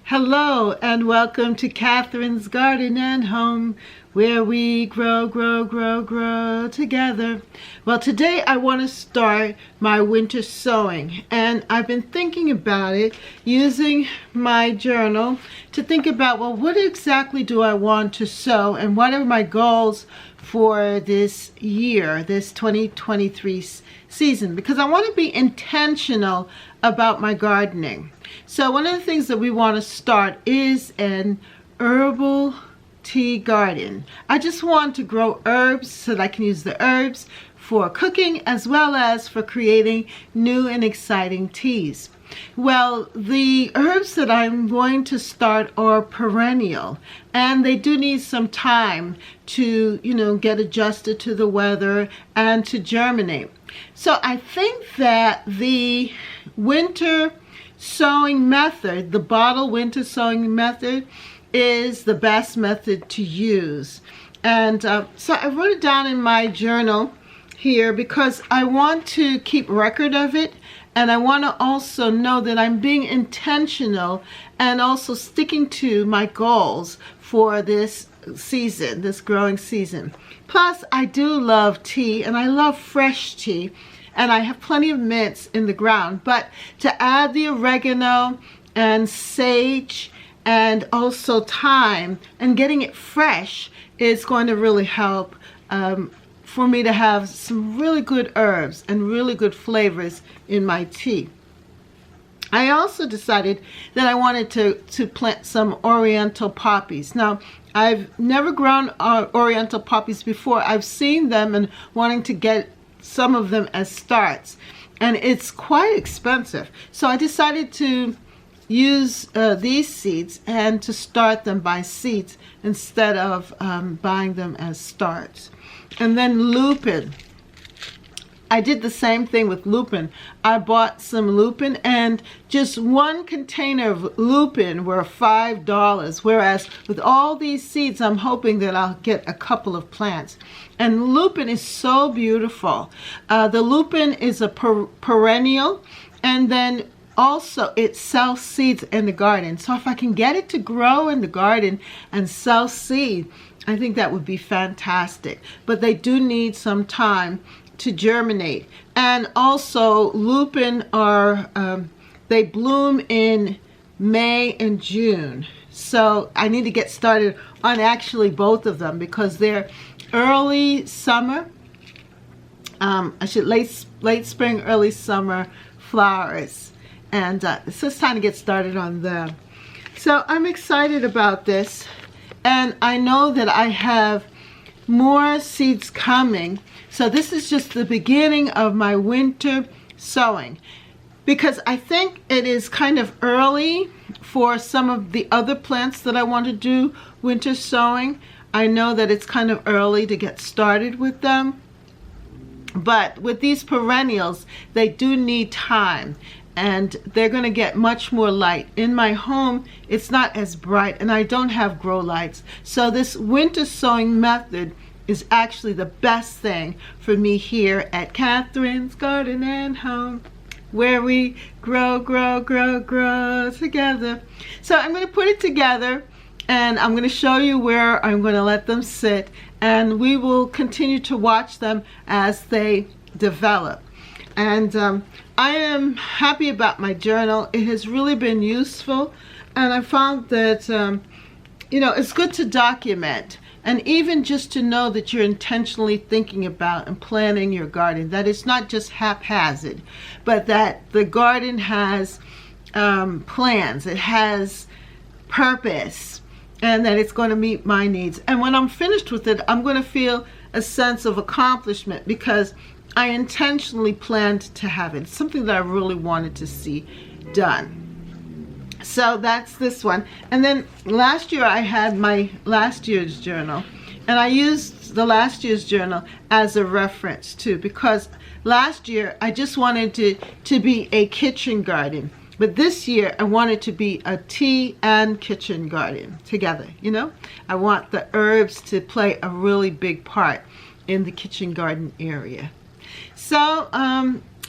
Hello and welcome to Catherine's Garden and Home, where we grow together. Well, today I want to start my winter sowing, and I've been thinking about it using my journal to think about, well, what exactly do I want to sow and what are my goals for this year, this 2023 season, because I want to be intentional about my gardening. So one of the things that we want to start is an herbal tea garden. I just want to grow herbs so that I can use the herbs for cooking as well as for creating new and exciting teas. Well, the herbs that I'm going to start are perennial, and they do need some time to, get adjusted to the weather and to germinate. So I think that the winter sowing method, the bottle winter sowing method, is the best method to use. And so I wrote it down in my journal here because I want to keep record of it, and I want to also know that I'm being intentional and also sticking to my goals for this season, this growing season. Plus, I do love tea, and I love fresh tea, and I have plenty of mints in the ground. But to add the oregano and sage and also thyme and getting it fresh is going to really help for me to have some really good herbs and really good flavors in my tea. I also decided that I wanted to plant some oriental poppies. Now, I've never grown oriental poppies before. I've seen them and wanting to get some of them as starts, and it's quite expensive. So I decided to use these seeds and to start them by seeds instead of buying them as starts. And then lupin. I did the same thing with lupin. I bought some lupin, and just one container of lupin were $5, whereas with all these seeds, I'm hoping that I'll get a couple of plants. And lupin is so beautiful. The lupin is a perennial, and then also it sells seeds in the garden. So if I can get it to grow in the garden and sell seed, I think that would be fantastic. But they do need some time to germinate. And also lupin are, they bloom in May and June. So I need to get started on actually both of them because they're early summer, late spring, early summer flowers. And so it's time to get started on them. So I'm excited about this. And I know that I have more seeds coming. So this is just the beginning of my winter sowing, because I think it is kind of early for some of the other plants that I want to do winter sowing. I know that it's kind of early to get started with them. But with these perennials, they do need time, and they're going to get much more light. In my home, it's not as bright, and I don't have grow lights. So this winter sowing method is actually the best thing for me here at Catherine's Garden and Home, where we grow together. So I'm going to put it together, and I'm going to show you where I'm going to let them sit, and we will continue to watch them as they develop. And I am happy about my journal. It has really been useful, and I found that it's good to document, and even just to know that you're intentionally thinking about and planning your garden, that it's not just haphazard, but that the garden has plans, it has purpose, and that it's going to meet my needs. And when I'm finished with it, I'm going to feel a sense of accomplishment because I intentionally planned to have it. It's something that I really wanted to see done. So that's this one. And then last year I had my last year's journal, and I used the last year's journal as a reference too, because last year I just wanted to be a kitchen garden. But this year I want it to be a tea and kitchen garden together, I want the herbs to play a really big part in the kitchen garden area. So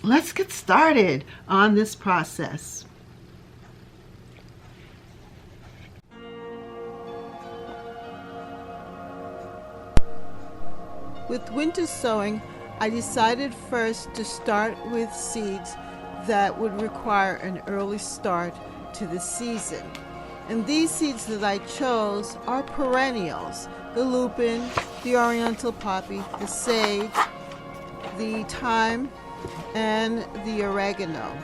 let's get started on this process. With winter sowing, I decided first to start with seeds that would require an early start to the season. And these seeds that I chose are perennials: the lupin, the oriental poppy, the sage, the thyme, and the oregano.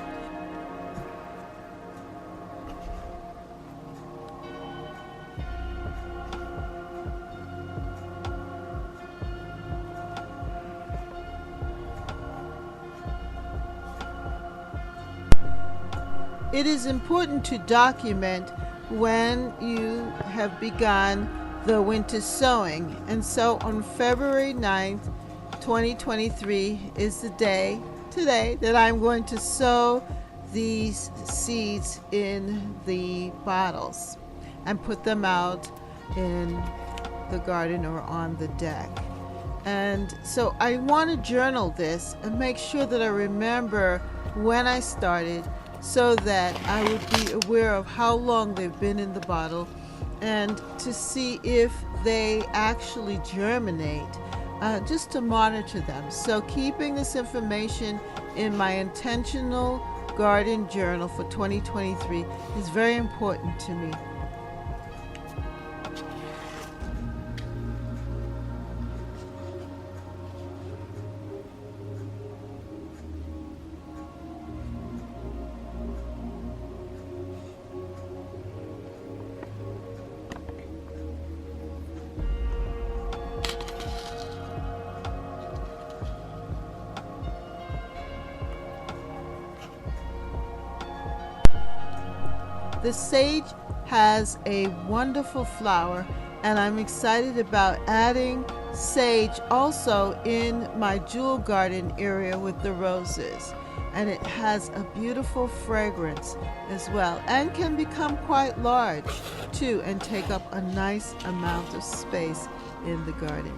It is important to document when you have begun the winter sowing. And so on February 9th, 2023 is the day today that I'm going to sow these seeds in the bottles and put them out in the garden or on the deck. And so I want to journal this and make sure that I remember when I started, so that I would be aware of how long they've been in the bottle and to see if they actually germinate, just to monitor them. So keeping this information in my intentional garden journal for 2023 is very important to me. The sage has a wonderful flower, and I'm excited about adding sage also in my jewel garden area with the roses. And it has a beautiful fragrance as well, and can become quite large too and take up a nice amount of space in the garden.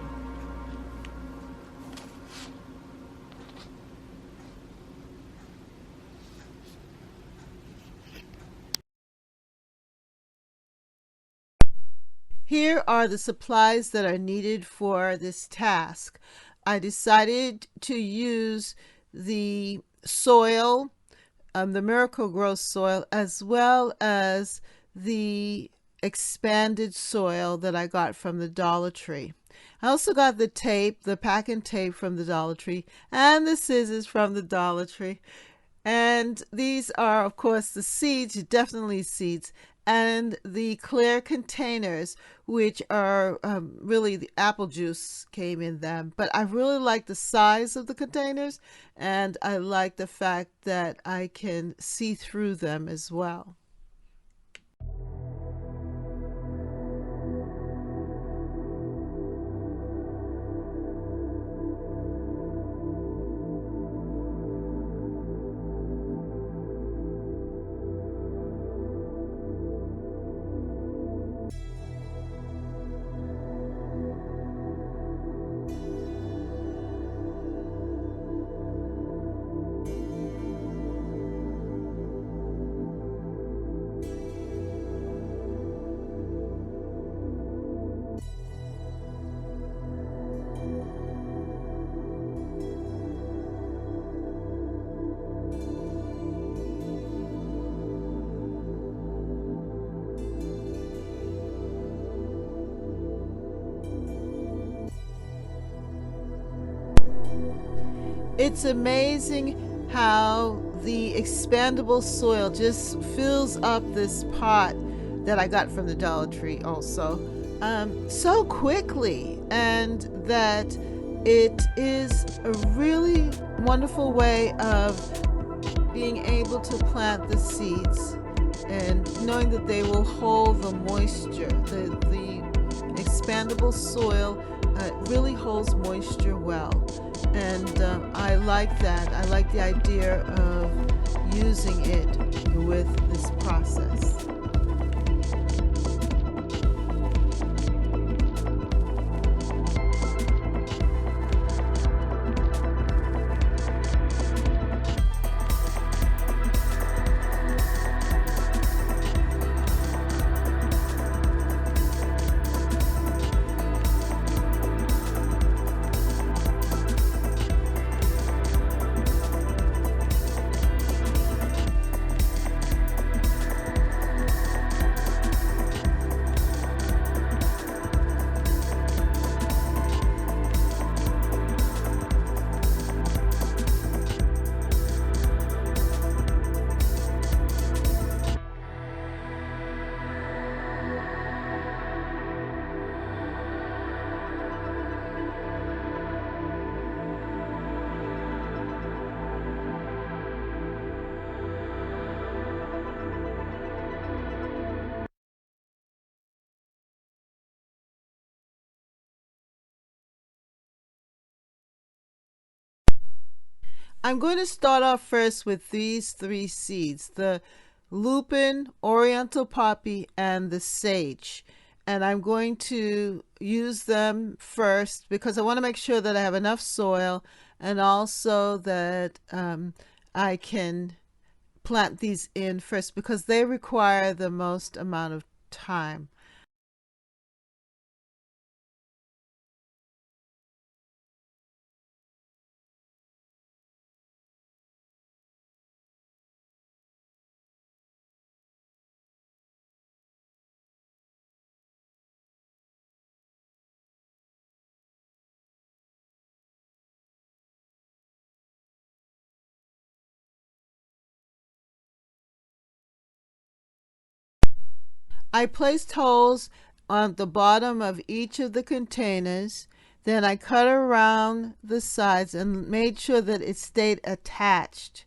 Here are the supplies that are needed for this task. I decided to use the soil, the Miracle-Gro soil, as well as the expanded soil that I got from the Dollar Tree. I also got the tape, the pack and tape from the Dollar Tree, and the scissors from the Dollar Tree. And these are, of course, the seeds, definitely seeds, and the clear containers, which are really the apple juice came in them. But I really like the size of the containers, and I like the fact that I can see through them as well. It's amazing how the expandable soil just fills up this pot that I got from the Dollar Tree also so quickly, and that it is a really wonderful way of being able to plant the seeds and knowing that they will hold the moisture. The expandable soil really holds moisture well. And I like that. I like the idea of using it with this process. I'm going to start off first with these 3 seeds, the lupin, oriental poppy, and the sage. And I'm going to use them first because I want to make sure that I have enough soil and also that I can plant these in first because they require the most amount of time. I placed holes on the bottom of each of the containers. Then I cut around the sides and made sure that it stayed attached.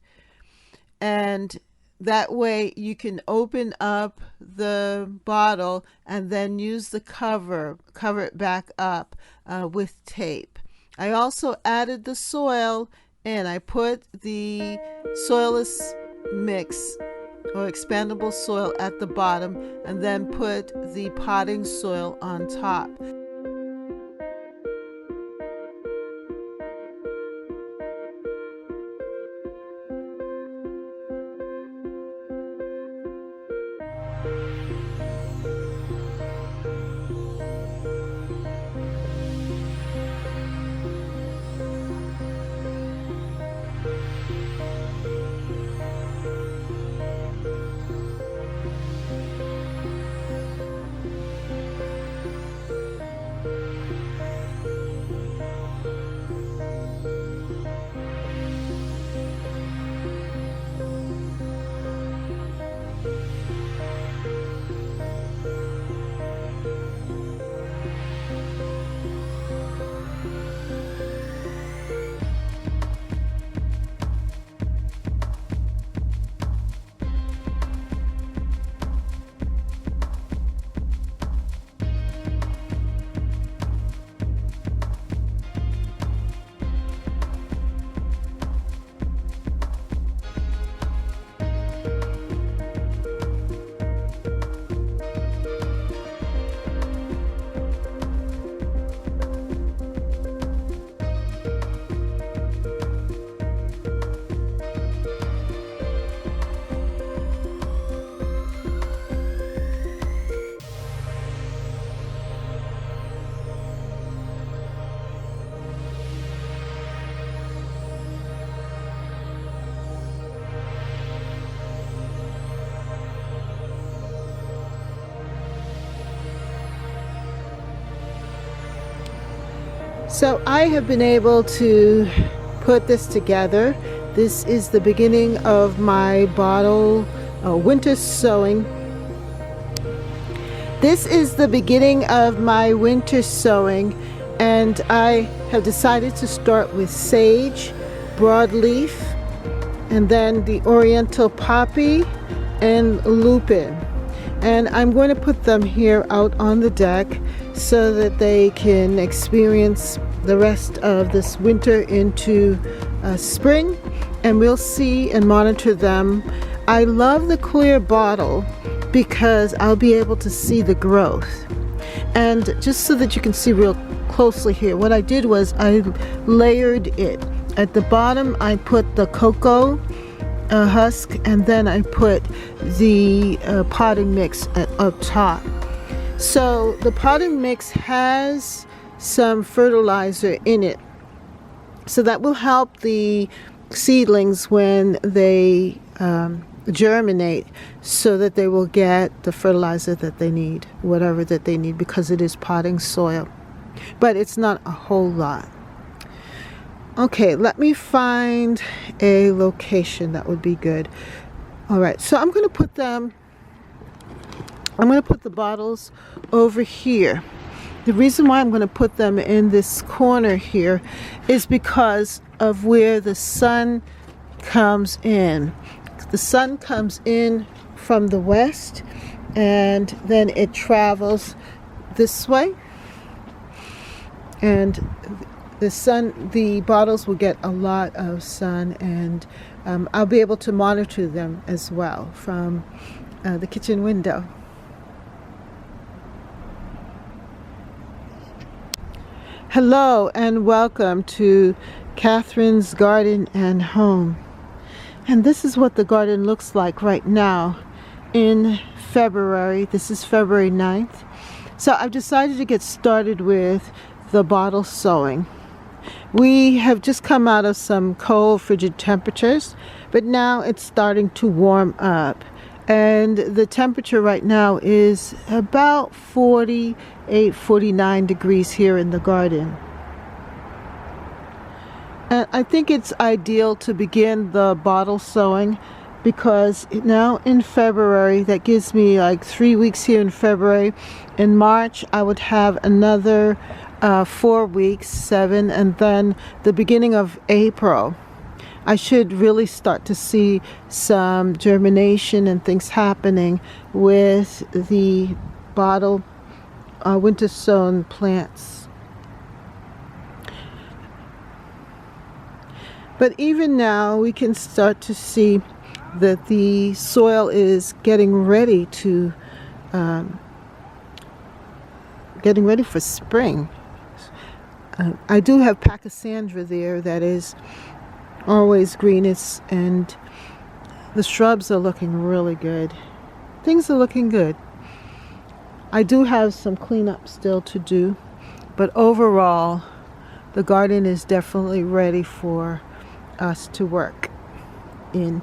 And that way you can open up the bottle and then use the cover it back up with tape. I also added the soil in. I put the soilless mix or expandable soil at the bottom and then put the potting soil on top. So I have been able to put this together. This is the beginning of my bottle winter sowing. This is the beginning of my winter sowing, and I have decided to start with sage, broadleaf, and then the oriental poppy and lupin. And I'm going to put them here out on the deck so that they can experience the rest of this winter into spring, and we'll see and monitor them. I love the clear bottle because I'll be able to see the growth. And just so that you can see real closely here, what I did was I layered it. At the bottom I put the cocoa husk, and then I put the potting mix up top. So the potting mix has some fertilizer in it, so that will help the seedlings when they germinate, so that they will get the fertilizer that they need, whatever that they need, because it is potting soil, but it's not a whole lot. Okay, let me find a location that would be good. All right, so I'm going to put the bottles over here. The reason why I'm going to put them in this corner here is because of where the sun comes in. The sun comes in from the west, and then it travels this way, and the bottles will get a lot of sun, and I'll be able to monitor them as well from the kitchen window. Hello and welcome to Catherine's Garden and Home. And this is what the garden looks like right now in February. This is February 9th. So I've decided to get started with the bottle sowing. We have just come out of some cold, frigid temperatures, but now it's starting to warm up. And the temperature right now is about 48, 49 degrees here in the garden. And I think it's ideal to begin the bottle sowing because now in February, that gives me like 3 weeks here in February. In March, I would have another 4 weeks, 7, and then the beginning of April, I should really start to see some germination and things happening with the bottle winter sown plants. But even now we can start to see that the soil is getting ready for spring. I do have pachysandra there that is always greenest, and the shrubs are looking really good. Things are looking good. I do have some cleanup still to do, but overall the garden is definitely ready for us to work in.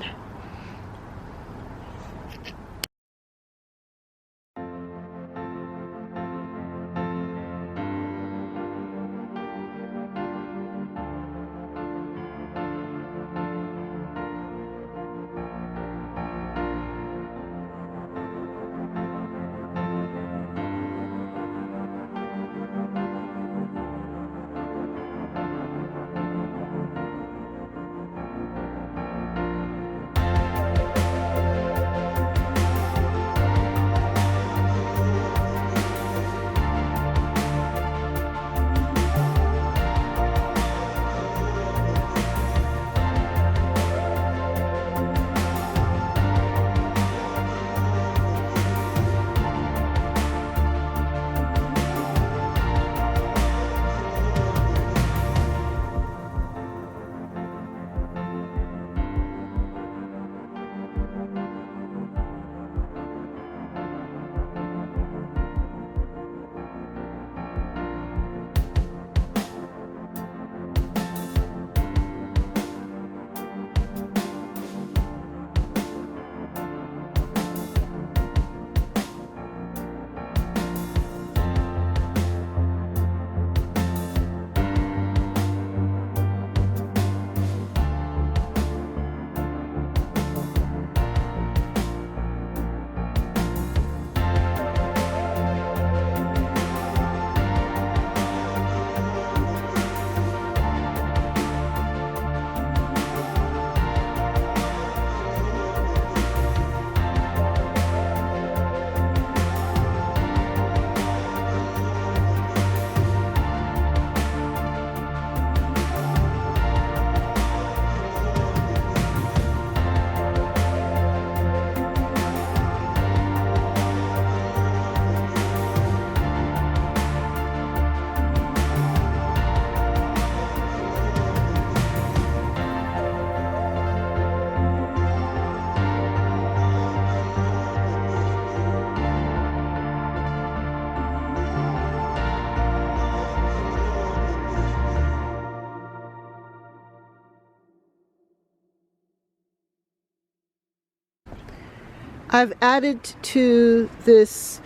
I've added to this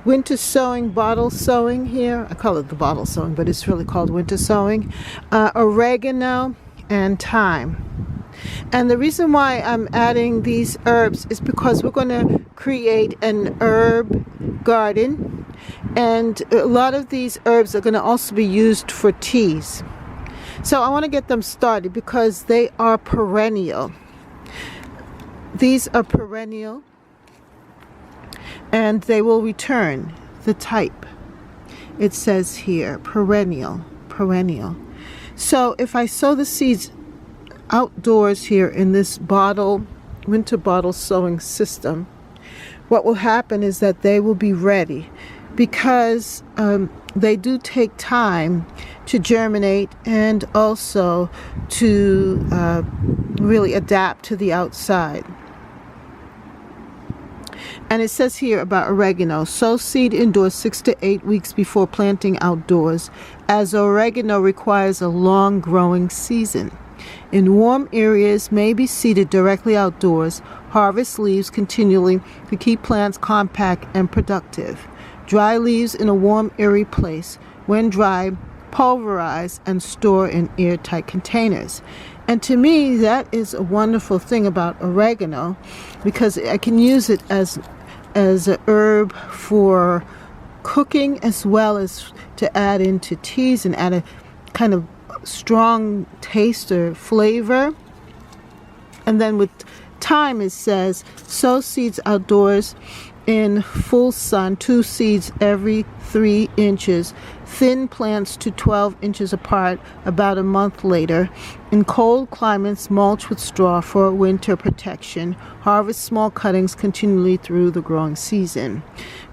winter sowing, bottle sowing here. I call it the bottle sowing, but it's really called winter sowing. Oregano and thyme. And the reason why I'm adding these herbs is because we're going to create an herb garden. And a lot of these herbs are going to also be used for teas. So I want to get them started because they are perennial. These are perennial. And they will return. The type, it says here, perennial. So if I sow the seeds outdoors here in this winter bottle sowing system, what will happen is that they will be ready, because they do take time to germinate and also to really adapt to the outside. And it says here about oregano: sow seed indoors 6 to 8 weeks before planting outdoors, as oregano requires a long growing season. In warm areas, may be seeded directly outdoors. Harvest leaves continually to keep plants compact and productive. Dry leaves in a warm, airy place. When dry, pulverize and store in airtight containers. And to me, that is a wonderful thing about oregano, because I can use it as an herb for cooking, as well as to add into teas and add a kind of strong taste or flavor. And then with time, it says sow seeds outdoors in full sun, 2 seeds every 3 inches. Thin plants to 12 inches apart about a month later. In cold climates, mulch with straw for winter protection. Harvest small cuttings continually through the growing season.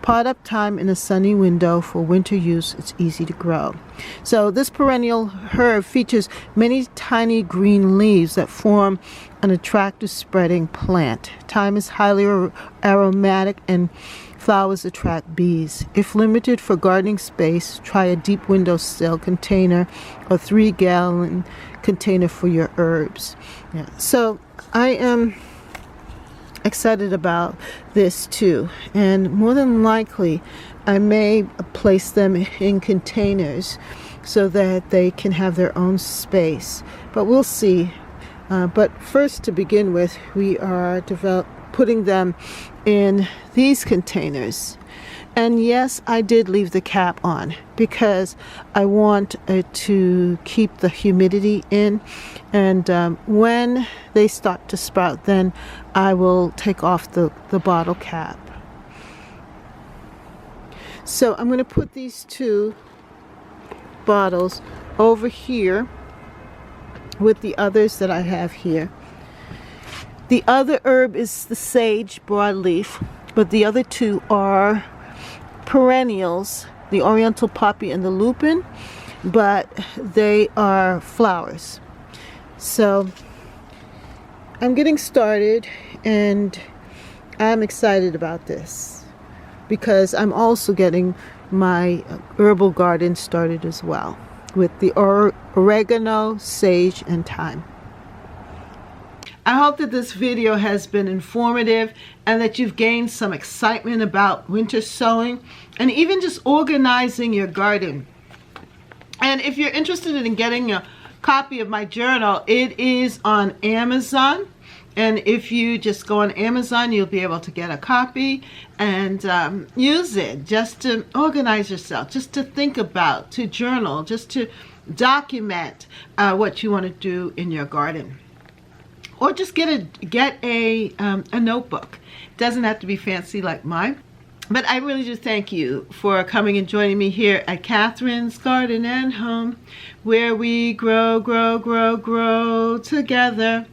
Pot up time in a sunny window. For winter use, it's easy to grow. So this perennial herb features many tiny green leaves that form an attractive spreading plant. Thyme is highly aromatic and flowers attract bees. If limited for gardening space, try a deep windowsill container or 3-gallon container for your herbs. Yeah. So I am excited about this too, and more than likely I may place them in containers so that they can have their own space, but we'll see. But first, to begin with, we are putting them in these containers. And yes, I did leave the cap on because I want it to keep the humidity in. And when they start to sprout, then I will take off the bottle cap. So I'm going to put these 2 bottles over here with the others that I have here. The other herb is the sage broadleaf, but the other 2 are perennials, the oriental poppy and the lupin, but they are flowers. So I'm getting started, and I'm excited about this because I'm also getting my herbal garden started as well with the oregano, sage, and thyme. I hope that this video has been informative and that you've gained some excitement about winter sowing and even just organizing your garden. And if you're interested in getting a copy of my journal, it is on Amazon. And if you just go on Amazon, you'll be able to get a copy and use it just to organize yourself, just to think about, to journal, just to document what you want to do in your garden. Or just get a notebook. It doesn't have to be fancy like mine. But I really do thank you for coming and joining me here at Catherine's Garden and Home, where we grow, grow, grow, grow together.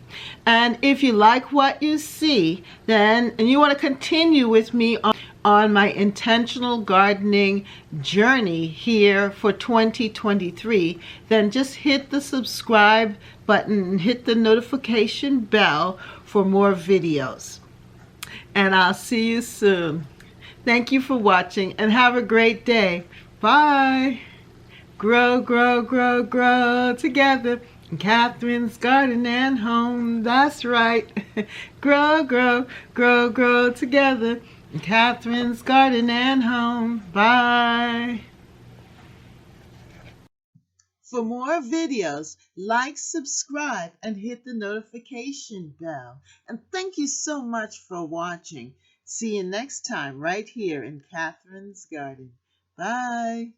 And if you like what you see, and you want to continue with me on my intentional gardening journey here for 2023, then just hit the subscribe button and hit the notification bell for more videos. And I'll see you soon. Thank you for watching and have a great day. Bye. Grow, grow, grow, grow together in Catherine's Garden and Home. That's right. Grow, grow, grow, grow together in Catherine's Garden and Home. Bye. For more videos, like, subscribe, and hit the notification bell. And thank you so much for watching. See you next time right here in Catherine's Garden. Bye.